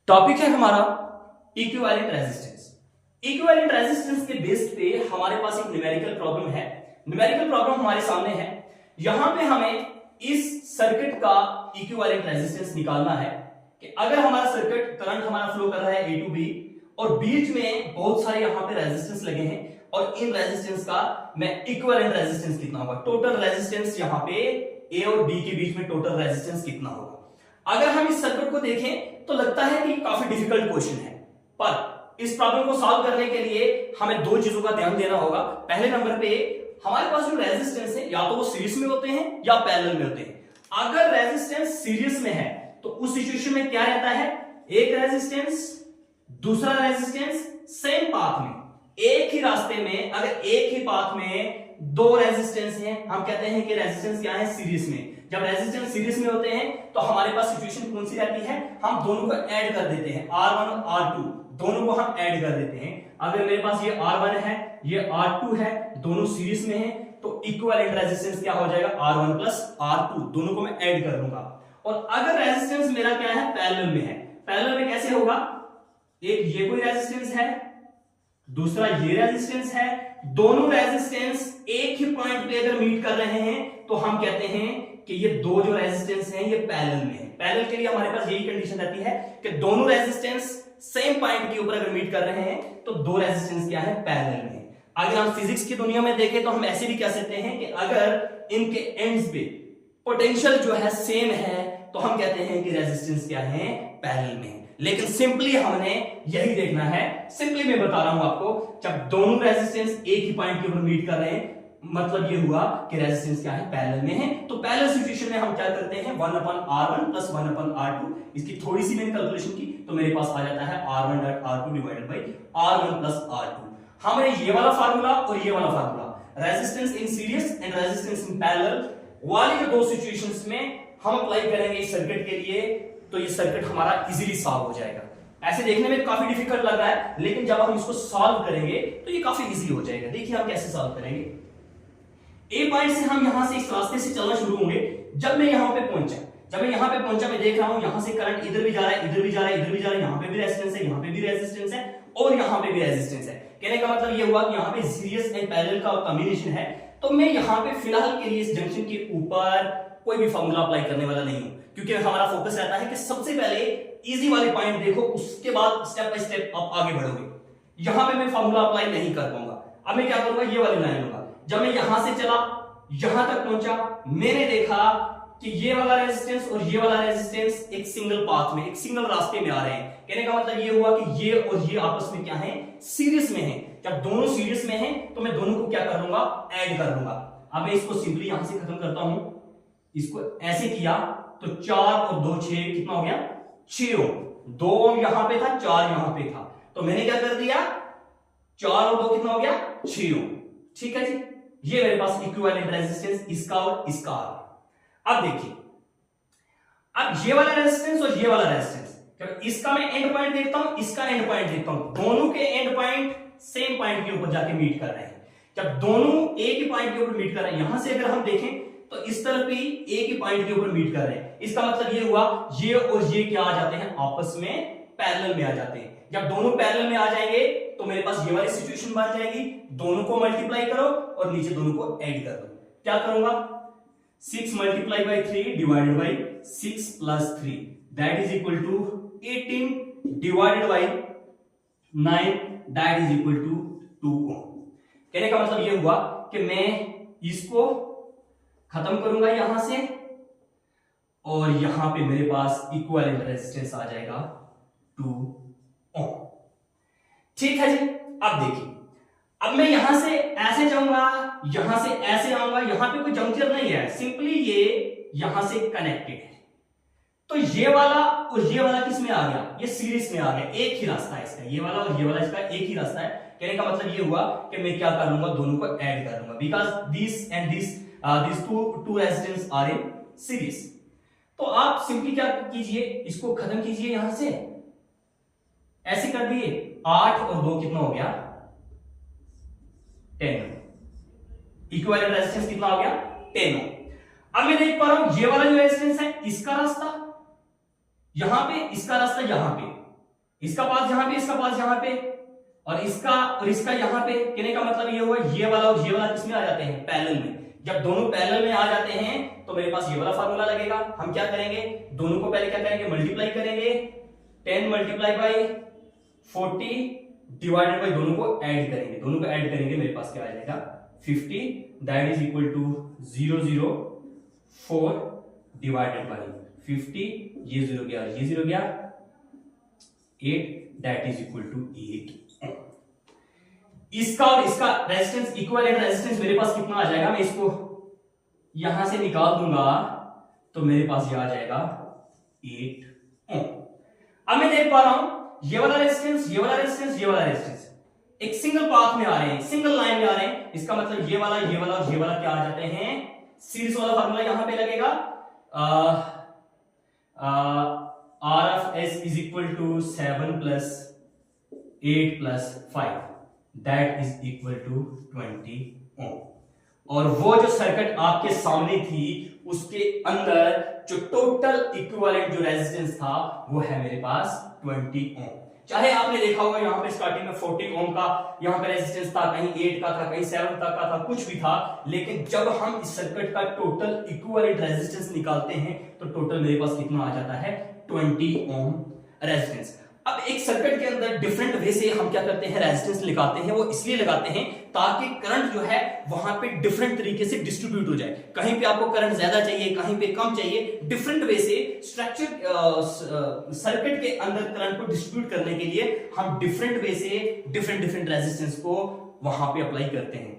Topic है हमारा equivalent resistance. Equivalent resistance के बेस पे हमारे पास एक न्यूमेरिकल प्रॉब्लम है। न्यूमेरिकल प्रॉब्लम हमारे सामने है, यहां पे हमें इस सर्किट का इक्विवेलेंट रेजिस्टेंस निकालना है कि अगर हमारा सर्किट करंट हमारा फ्लो कर रहा है ए टू बी और बीच में बहुत सारे यहां पे रेजिस्टेंस लगे हैं और इन रेजिस्टेंस का मैं इक्विवेलेंट रेजिस्टेंस कितना होगा, टोटल रेजिस्टेंस यहां पे ए और बी के बीच में टोटल रेजिस्टेंस कितना होगा। अगर हम इस सर्किट को देखें तो लगता है कि काफी डिफिकल्ट क्वेश्चन है, पर इस प्रॉब्लम को सॉल्व करने के लिए हमें दो चीजों का ध्यान देना होगा। पहले नंबर पे हमारे पास जो रेजिस्टेंस है या तो वो सीरीज में होते हैं या पैरेलल में होते हैं। अगर रेजिस्टेंस सीरीज में है तो उस सिचुएशन में क्या रहता है, एक रेजिस्टेंस दूसरा रेजिस्टेंस सेम पाथ में, एक ही रास्ते में, अगर एक ही पाथ में दो रेजिस्टेंस हैं, हम कहते हैं कि रेजिस्टेंस क्या है, सीरीज में। जब रेजिस्टेंस सीरीज में होते हैं तो हमारे पास सिचुएशन कौन सी रहती है, हम दोनों को ऐड कर देते हैं, R1 और R2 दोनों को हम ऐड कर देते हैं। अगर मेरे पास ये R1 है ये R2 है, दोनों सीरीज में हैं, तो इक्विवेलेंट रेजिस्टेंस क्या हो जाएगा, R1 प्लस R2, दोनों को मैं ऐड कर दूंगा। और अगर रेजिस्टेंस मेरा क्या है, पैरेलल में है, पैरेलल में कैसे होगा, एक ये कोई रेजिस्टेंस है दूसरा ये रेजिस्टेंस है, दोनों रेजिस्टेंस एक ही पॉइंट पे अगर मीट कर रहे हैं तो हम कहते हैं कि ये दो जो रेजिस्टेंस हैं ये पैरेलल में है। पैरेलल के लिए हमारे पास यही कंडीशन रहती है कि दोनों रेजिस्टेंस सेम पॉइंट के ऊपर अगर मीट कर रहे हैं तो दो रेजिस्टेंस क्या है, पैरेलल में है। अगर हम फिजिक्स की दुनिया में देखें तो हम ऐसे भी कह सकते हैं कि अगर इनके एंड्स पे पोटेंशियल जो है सेम है तो हम कहते हैं कि रेजिस्टेंस क्या है, पैरेलल में है। लेकिन सिंपली हमने यही देखना है, सिंपली मैं बता रहा हूं आपको, जब दोनों रेजिस्टेंस एक ही पॉइंट के ऊपर मीट कर रहे हैं मतलब ये हुआ कि रेजिस्टेंस क्या है, पैरेलल में है। तो पैरेलल सिचुएशन में हम क्या करते हैं, 1/R1 प्लस 1/R2, इसकी थोड़ी सी मैंने कैलकुलेशन की तो मेरे पास आ जाता है R1/R2 divided by R1 plus R2। हमने ये वाला फार्मूला और ये वाला formula, resistance in series and resistance in parallel वाली जो दो सिचुएशंस में हम अप्लाई करेंगे इस सर्किट के लिए, तो ये सर्किट हमारा इजीली सॉल्व हो जाएगा। ऐसे देखने में काफी डिफिकल्ट लग रहा है लेकिन जब हम इसको सॉल्व करेंगे तो ये काफी इजी हो जाएगा। देखिए हम कैसे सॉल्व करेंगे। ए पॉइंट से हम यहां से इस रास्ते से चलना शुरू होंगे। जब मैं यहां पे पहुंचा, मैं देख रहा हूं यहां से करंट इधर भी जा रहा है, इधर भी जा रहा है, इधर भी जा रहा है, यहां पे भी रेजिस्टेंस है, यहां पे भी रेजिस्टेंस है और यहां पे भी रेजिस्टेंस है। कहने का मतलब ये हुआ कि यहां पे सीरीज एंड पैरेलल का कॉम्बिनेशन है। तो मैं यहां पे फिलहाल के लिए इस जंक्शन के ऊपर कोई भी फार्मूला अप्लाई करने वाला नहीं हूं, क्योंकि हमारा फोकस रहता है कि सबसे पहले इजी वाले पॉइंट देखो, उसके बाद स्टेप बाय स्टेप आप आगे बढ़ोगे। यहां पे मैं फार्मूला अप्लाई नहीं कर पाऊंगा। अब मैं क्या करूंगा, ये वाली लाइन लूंगा। जब मैं यहां से चला यहां तक पहुंचा, मैंने देखा कि ये वाला रेजिस्टेंस और ये वाला रेजिस्टेंस एक सिंगल पाथ में, एक सिंगल रास्ते में आ रहे हैं। कहने का मतलब ये हुआ कि ये और ये आपस में क्या है, सीरीज में है। जब दोनों सीरीज में हैं तो मैं दोनों को क्या कर लूंगा, ऐड कर लूंगा। अब मैं इसको सिंपली यहां से खत्म करता हूं, इसको ऐसे किया तो 4 और 2 6 कितना हो गया, 6 ओम। 2 ओम यहां पे था, 4 यहां पे था, तो मैंने क्या कर दिया, 4 और 2 कितना हो गया, 6 ओम। ठीक है जी, ये मेरे पास इक्विवेलेंट रेजिस्टेंस इसका और इसका आ गया। अब देखिए, अब ये वाला रेजिस्टेंस और ये वाला रेजिस्टेंस, जब इसका मैं एंड पॉइंट देखता हूं, इसका एंड पॉइंट देखता हूं, दोनों के एंड पॉइंट सेम पॉइंट के ऊपर जाके मीट कर रहे हैं। जब दोनों एक ही पॉइंट के ऊपर मीट कर रहे हैं, यहां से अगर हम देखें तो इस तरफ भी एक ही पॉइंट के ऊपर मीट कर रहे हैं, इसका मतलब ये हुआ ये और ये क्या आ जाते हैं, आपस में पैरेलल में आ जाते हैं। जब दोनों पैरेलल में आ जाएंगे तो मेरे पास ये वाली सिचुएशन बन जाएगी, दोनों को मल्टीप्लाई करो और नीचे दोनों को ऐड कर दो। क्या करूंगा, 6 multiply by 3 divided by 6 plus 3 that is equal to 18 divided by 9 that is equal to 2 ohm. कहने का मतलब ये हुआ कि मैं इसको खत्म करूंगा यहां से और यहां पे मेरे पास इक्विवेलेंट रेजिस्टेंस आ जाएगा 2 ओम। ठीक है जी, अब देखिए, अब मैं यहां से ऐसे जाऊंगा, यहां से ऐसे आऊंगा, यहां पे कोई जंक्शन नहीं है, सिंपली ये यहां से कनेक्टेड है। तो ये वाला और ये वाला किस में आ गया, ये सीरीज में आ गया, एक ही रास्ता है इसका, ये वाला और ये वाला इसका एक ही रास्ता है। कहने का मतलब ये हुआ कि मैं क्या कर लूंगा, दोनों को ऐड कर लूंगा, because this and this two resistance are in series. तो आप सिंपली क्या कीजिए, इसको खत्म कीजिए, यहां से ऐसे कर दिए, 8 और 2 कितना हो गया, 10। इक्विवेलेंट रेजिस्टेंस कितना हो गया, 10। अब मैं देख पा रहा हूं ये वाला जो रेजिस्टेंस है इसका रास्ता यहां पे, इसका रास्ता यहां पे, इसका पास यहां पे, इसका पास यहां पे, और इसका यहां पे। कहने का मतलब ये हुआ ये वाला और ये वाला किसमें आ जाते हैं, पैरेलल में। जब दोनों पैरेलल में आ जाते हैं तो मेरे पास ये वाला फार्मूला लगेगा। हम क्या करेंगे, दोनों को पहले क्या करेंगे, मल्टीप्लाई करेंगे। 10 मल्टीप्लाई बाई 40 डिवाइडेड बाई, दोनों को ऐड करेंगे, दोनों को ऐड करेंगे, मेरे पास क्या आ जाएगा 50, that is equal to 004 divided by 50, ये 0 गया और ये 0 गया, 8, दैट इज इक्वल टू 8। इसका और इसका रेजिस्टेंस, इक्विवेलेंट रेजिस्टेंस मेरे पास कितना आ जाएगा, मैं इसको यहां से निकाल दूंगा तो मेरे पास ये आ जाएगा 8 ओम। अब मैं देख पा रहा हूं ये वाला रेजिस्टेंस, ये वाला रेजिस्टेंस, ये वाला रेजिस्टेंस एक सिंगल पाथ में आ रहे हैं, सिंगल लाइन में आ रहे हैं। इसका मतलब ये वाला, ये वाला और ये वाला क्या आ जाते हैं, सीरीज वाला फार्मूला यहां पे लगेगा। R of S is equal to 7 plus 8 plus 5, that is equal to 20 ohm. और वो जो सर्किट आपके सामने थी उसके अंदर जो टोटल इक्विवेलेंट जो रेजिस्टेंस था वो है मेरे पास 20 ओम। चाहे आपने देखा होगा यहां पे स्टार्टिंग में 40 ओम का यहां पे रेजिस्टेंस था, कहीं 8 का था, कहीं 7 तक का था, कुछ भी था, लेकिन जब हम इस सर्किट का टोटल इक्विवेलेंट रेजिस्टेंस निकालते हैं तो टोटल मेरे पास कितना आ जाता है, 20 ओम रेजिस्टेंस। अब एक सर्किट के अंदर डिफरेंट वे से हम क्या करते हैं, रेजिस्टेंस लगाते हैं। वो इसलिए लगाते हैं ताकि करंट जो है वहां पे डिफरेंट तरीके से डिस्ट्रीब्यूट हो जाए। कहीं पे आपको करंट ज्यादा चाहिए, कहीं पे कम चाहिए। डिफरेंट वे से स्ट्रक्चर सर्किट के अंदर करंट को डिस्ट्रीब्यूट करने के लिए हम डिफरेंट वे से डिफरेंट रेजिस्टेंस को वहां पे अप्लाई करते हैं।